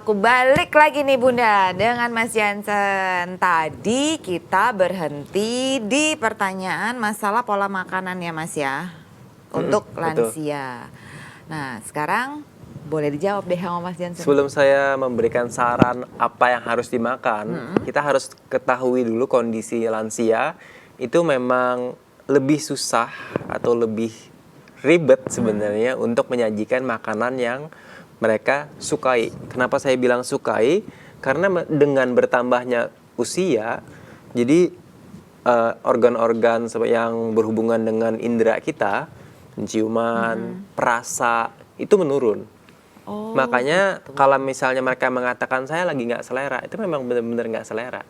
Aku balik lagi nih Bunda dengan Mas Jansen. Tadi kita berhenti di pertanyaan masalah pola makanan ya Mas ya. Untuk Betul. lansia. Nah sekarang boleh dijawab deh sama Mas Jansen. Sebelum saya memberikan saran apa yang harus dimakan, kita harus ketahui dulu kondisi lansia itu memang lebih susah atau lebih ribet sebenarnya untuk menyajikan makanan yang mereka sukai. Kenapa saya bilang sukai? Karena dengan bertambahnya usia, jadi organ-organ yang berhubungan dengan indera kita, penciuman, perasa, itu menurun. Oh, Makanya gitu. kalau misalnya mereka mengatakan saya lagi nggak selera, itu memang benar-benar nggak selera.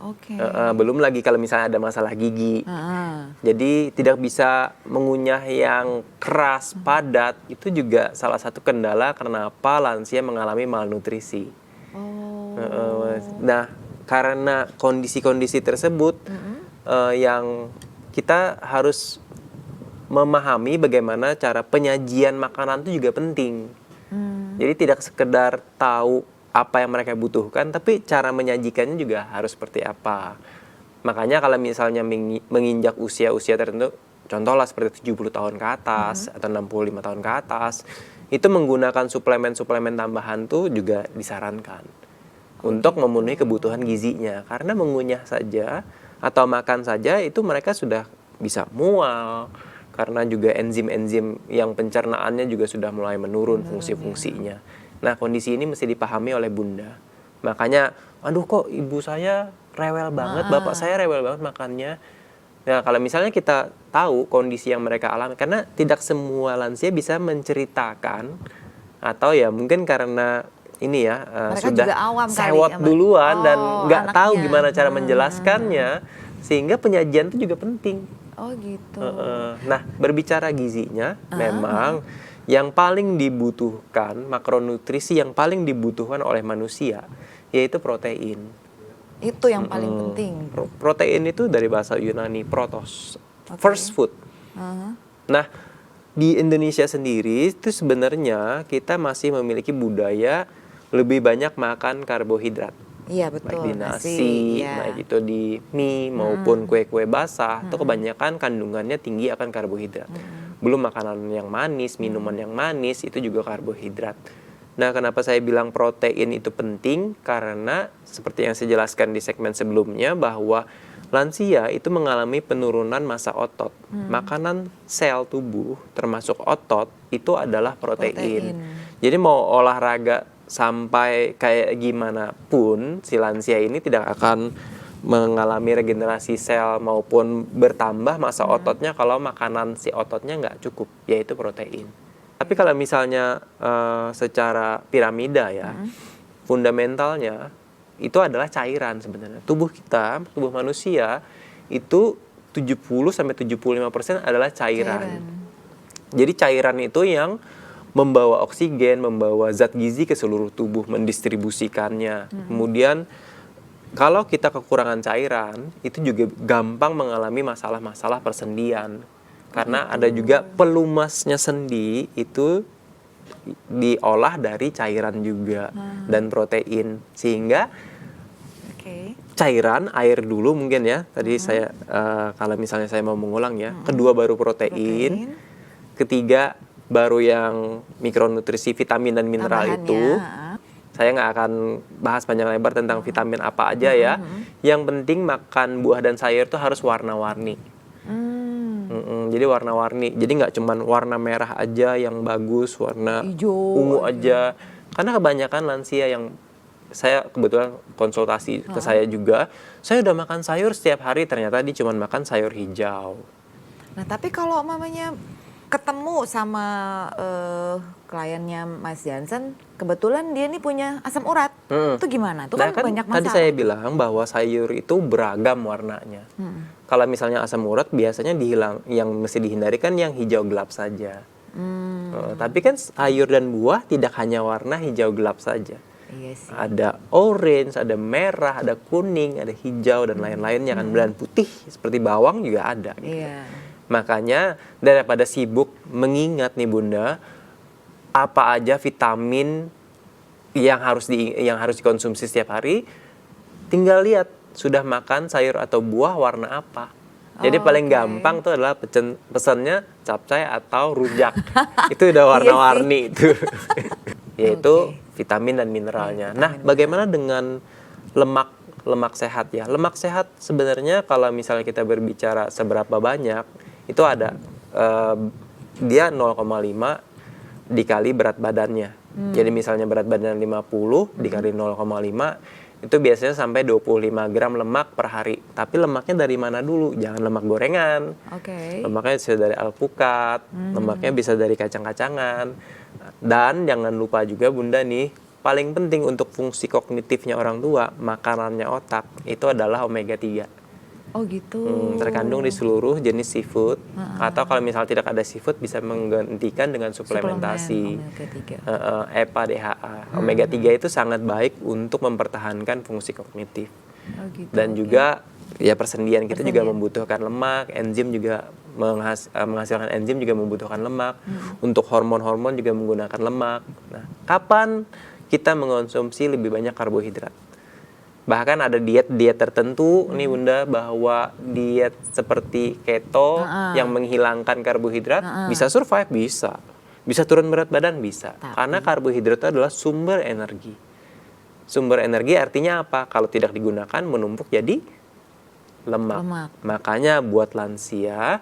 Oke. Belum lagi kalau misalnya ada masalah gigi. Ah, Jadi tidak bisa mengunyah yang keras, padat, itu juga salah satu kendala kenapa lansia mengalami malnutrisi. oh. Nah, karena kondisi-kondisi tersebut yang kita harus memahami bagaimana cara penyajian makanan itu juga penting. Jadi tidak sekedar tahu apa yang mereka butuhkan, tapi cara menyajikannya juga harus seperti apa. Makanya kalau misalnya menginjak usia-usia tertentu, contohlah seperti 70 tahun ke atas atau 65 tahun ke atas, itu menggunakan suplemen-suplemen tambahan tuh juga disarankan untuk memenuhi kebutuhan gizinya. Karena mengunyah saja atau makan saja itu mereka sudah bisa mual, karena juga enzim-enzim yang pencernaannya juga sudah mulai menurun fungsi-fungsinya. Nah, kondisi ini mesti dipahami oleh Bunda. Makanya, aduh kok ibu saya rewel banget, bapak saya rewel banget makannya. Nah, kalau misalnya kita tahu kondisi yang mereka alami, karena tidak semua lansia bisa menceritakan, atau ya mungkin karena ini ya Mereka sudah juga awam kali sewot ya, Mbak? duluan dan Oh, nggak tahu anaknya. gimana cara menjelaskannya, sehingga penyajian itu juga penting. Oh gitu. Nah, berbicara gizinya, memang yang paling dibutuhkan, makronutrisi yang paling dibutuhkan oleh manusia, yaitu protein. Itu yang paling penting. Protein itu dari bahasa Yunani, protos, Oke. first food. Nah, di Indonesia sendiri itu sebenarnya kita masih memiliki budaya lebih banyak makan karbohidrat. Iya Baik betul, di nasi, iya. baik itu di mie maupun kue-kue basah, itu kebanyakan kandungannya tinggi akan karbohidrat. Belum makanan yang manis, minuman yang manis, itu juga karbohidrat. Nah, kenapa saya bilang protein itu penting? Karena seperti yang saya jelaskan di segmen sebelumnya, bahwa lansia itu mengalami penurunan massa otot. Makanan sel tubuh, termasuk otot, itu adalah protein. Jadi mau olahraga sampai kayak gimana pun, si lansia ini tidak akan mengalami regenerasi sel maupun bertambah massa ototnya kalau makanan si ototnya nggak cukup, yaitu protein. Tapi kalau misalnya secara piramida ya, fundamentalnya itu adalah cairan sebenarnya. Tubuh kita, tubuh manusia itu 70-75% adalah cairan. Jadi cairan itu yang membawa oksigen, membawa zat gizi ke seluruh tubuh, mendistribusikannya. Kemudian kalau kita kekurangan cairan, itu juga gampang mengalami masalah-masalah persendian. Karena ada juga pelumasnya sendi itu diolah dari cairan juga dan protein. Sehingga cairan, air dulu mungkin ya. Tadi saya kalau misalnya saya mau mengulang ya, kedua baru protein, ketiga baru yang mikronutrisi vitamin dan mineral itu. Saya nggak akan bahas panjang lebar tentang vitamin apa aja ya. Yang penting makan buah dan sayur itu harus warna-warni. Jadi warna-warni. Jadi nggak cuman warna merah aja yang bagus, warna ungu aja. Karena kebanyakan lansia yang saya kebetulan konsultasi ke saya juga, saya udah makan sayur setiap hari, ternyata dia cuma makan sayur hijau. Nah tapi kalau mamanya ketemu sama kliennya Mas Jansen, kebetulan dia nih punya asam urat, itu gimana? Itu kan banyak masalah. Tadi saya bilang bahwa sayur itu beragam warnanya. Kalau misalnya asam urat biasanya yang mesti dihindari kan yang hijau gelap saja. Tapi kan sayur dan buah tidak hanya warna hijau gelap saja. Iya sih. Ada orange, ada merah, ada kuning, ada hijau dan lain-lainnya kan, dan putih seperti bawang juga ada. Gitu. Iya. Makanya daripada sibuk mengingat nih Bunda, apa aja vitamin yang harus dikonsumsi setiap hari, tinggal lihat sudah makan sayur atau buah warna apa. Jadi paling gampang tuh adalah pesannya capcay atau rujak. Itu udah warna-warni itu. Yaitu vitamin dan mineralnya. Nah, bagaimana dengan lemak sehat ya? Lemak sehat sebenarnya kalau misalnya kita berbicara seberapa banyak, itu ada dia 0,5 dikali berat badannya. Jadi misalnya berat badan 50 dikali 0,5 itu biasanya sampai 25 gram lemak per hari. Tapi lemaknya dari mana dulu? Jangan lemak gorengan. Lemaknya bisa dari alpukat, lemaknya bisa dari kacang-kacangan. Dan jangan lupa juga Bunda nih, paling penting untuk fungsi kognitifnya orang tua, makanannya otak, itu adalah omega 3. Oh gitu. Terkandung di seluruh jenis seafood. Atau kalau misal tidak ada seafood bisa menggantikan dengan suplementasi EPA, DHA. Omega 3 itu sangat baik untuk mempertahankan fungsi kognitif. Dan juga ya persendian kita juga membutuhkan lemak, enzim juga menghasilkan enzim juga membutuhkan lemak. Untuk hormon-hormon juga menggunakan lemak. Nah, kapan kita mengonsumsi lebih banyak karbohidrat? Bahkan ada diet-diet tertentu nih Bunda, bahwa diet seperti keto yang menghilangkan karbohidrat bisa survive, bisa turun berat badan, bisa. Karena karbohidrat itu adalah sumber energi. Sumber energi artinya apa? Kalau tidak digunakan menumpuk jadi lemak. Makanya buat lansia,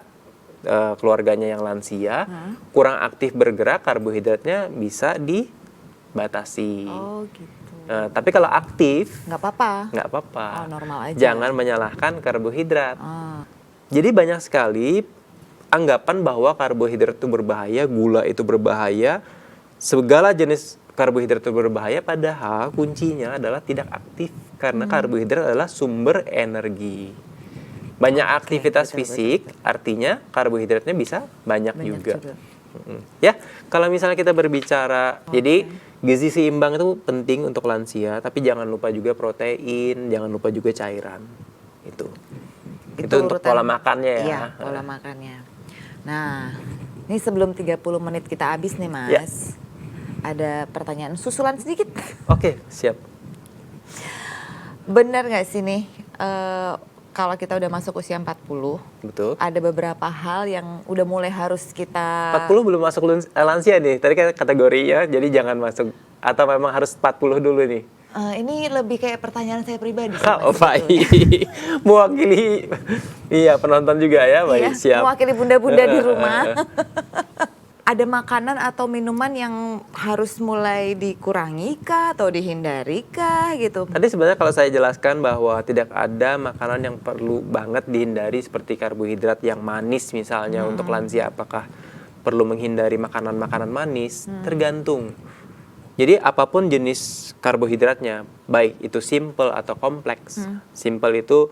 keluarganya yang lansia, kurang aktif bergerak, karbohidratnya bisa dibatasi. Oh gitu. Tapi kalau aktif, nggak apa-apa. Oh, normal aja. Jangan menyalahkan karbohidrat. Jadi banyak sekali anggapan bahwa karbohidrat itu berbahaya, gula itu berbahaya, segala jenis karbohidrat itu berbahaya. Padahal kuncinya adalah tidak aktif, karena karbohidrat adalah sumber energi. Banyak aktivitas fisik, artinya karbohidratnya bisa banyak juga. Ya, kalau misalnya kita berbicara, jadi gizi seimbang itu penting untuk lansia, tapi jangan lupa juga protein, jangan lupa juga cairan. Itu untuk pola makannya ya. Iya, pola makannya. Nah, ini sebelum 30 menit kita habis nih Mas, ya. Ada pertanyaan susulan sedikit. Oke, siap. Benar nggak sih nih, kalau kita udah masuk usia 40, betul, ada beberapa hal yang udah mulai harus kita... 40 belum masuk lansia nih, tadi kan kategorinya, jadi jangan masuk, atau memang harus 40 dulu nih? Ini lebih kayak pertanyaan saya pribadi sih, Oh baik, mewakili penonton juga ya, baik, siap. Mewakili bunda-bunda di rumah. Ada makanan atau minuman yang harus mulai dikurangi kah atau dihindari kah gitu? Tadi sebenarnya kalau saya jelaskan bahwa tidak ada makanan yang perlu banget dihindari seperti karbohidrat yang manis misalnya untuk lansia. Apakah perlu menghindari makanan-makanan manis? Tergantung. Jadi apapun jenis karbohidratnya, baik itu simple atau kompleks. Simple itu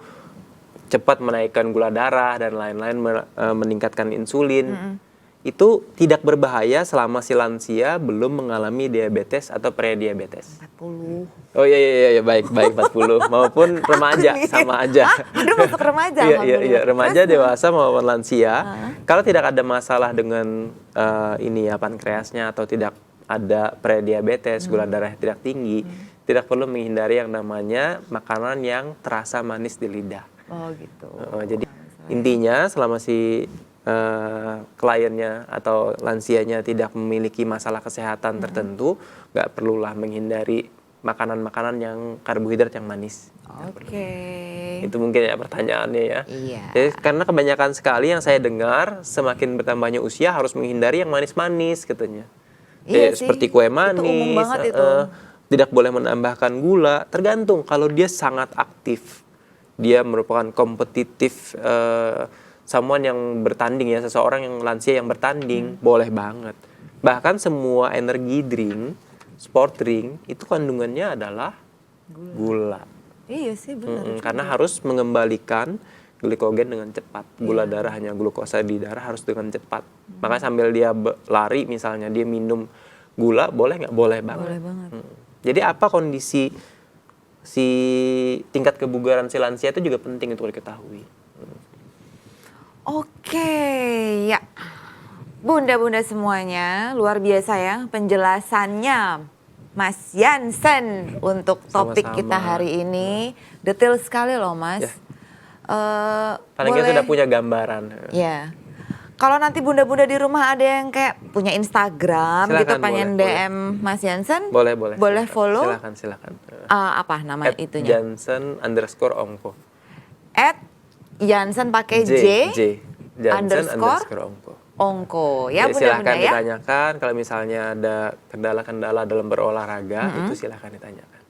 cepat menaikkan gula darah dan lain-lain, meningkatkan insulin. Itu tidak berbahaya selama si lansia belum mengalami diabetes atau prediabetes. 40. Oh iya baik 40 maupun remaja sama aja. Udah masuk remaja. Iya, remaja, dewasa maupun lansia. Kalau tidak ada masalah dengan pankreasnya atau tidak ada prediabetes, gula darah tidak tinggi, tidak perlu menghindari yang namanya makanan yang terasa manis di lidah. Oh gitu. Jadi intinya selama si kliennya atau lansianya tidak memiliki masalah kesehatan tertentu, nggak perlulah menghindari makanan-makanan yang karbohidrat yang manis. Oke. Itu mungkin ya pertanyaannya ya. Iya. Jadi, karena kebanyakan sekali yang saya dengar, semakin bertambahnya usia harus menghindari yang manis-manis katanya. Iya sih. Seperti kue manis, itu umum banget itu. Tidak boleh menambahkan gula. Tergantung kalau dia sangat aktif, dia merupakan kompetitif, someone yang bertanding ya, seseorang yang lansia yang bertanding, boleh banget. Bahkan semua energi drink, sport drink, itu kandungannya adalah gula. Iya sih benar. Karena harus mengembalikan glikogen dengan cepat. Gula darahnya, glukosa di darah harus dengan cepat. Makanya sambil dia lari misalnya, dia minum gula, boleh nggak? Boleh banget. Boleh banget. Jadi apa kondisi si tingkat kebugaran si lansia itu juga penting untuk diketahui. Oke, ya. Bunda-bunda semuanya, luar biasa ya penjelasannya. Mas Jansen untuk topik Sama-sama. kita hari ini. Detail sekali loh Mas. Ya. Paling nggak sudah punya gambaran. Ya. Kalau nanti bunda-bunda di rumah ada yang kayak punya Instagram Silakan, gitu pengen boleh. DM Mas Jansen, Boleh boleh silakan. follow. Silakan. Apa nama itunya? @jansen_ongko. @Jansen pakai J, Jansen_ongko. Ongko ya Jadi bunda-bunda silakan ya. ditanyakan kalau misalnya ada kendala-kendala dalam berolahraga, itu silakan ditanyakan.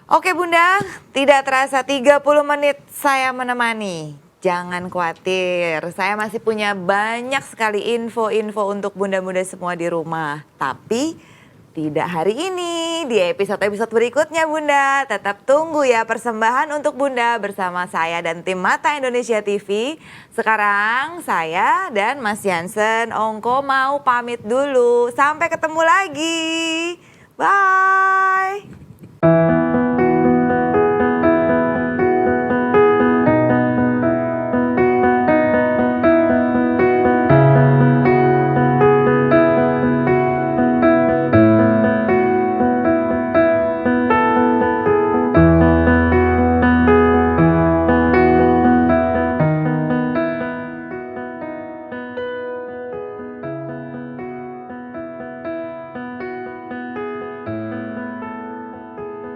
Oke bunda, tidak terasa 30 menit saya menemani. Jangan khawatir, saya masih punya banyak sekali info-info untuk bunda-bunda semua di rumah. Tapi tidak hari ini, di episode-episode berikutnya bunda. Tetap tunggu ya persembahan untuk bunda bersama saya dan tim Mata Indonesia TV. Sekarang saya dan Mas Jansen Ongko mau pamit dulu. Sampai ketemu lagi. Bye.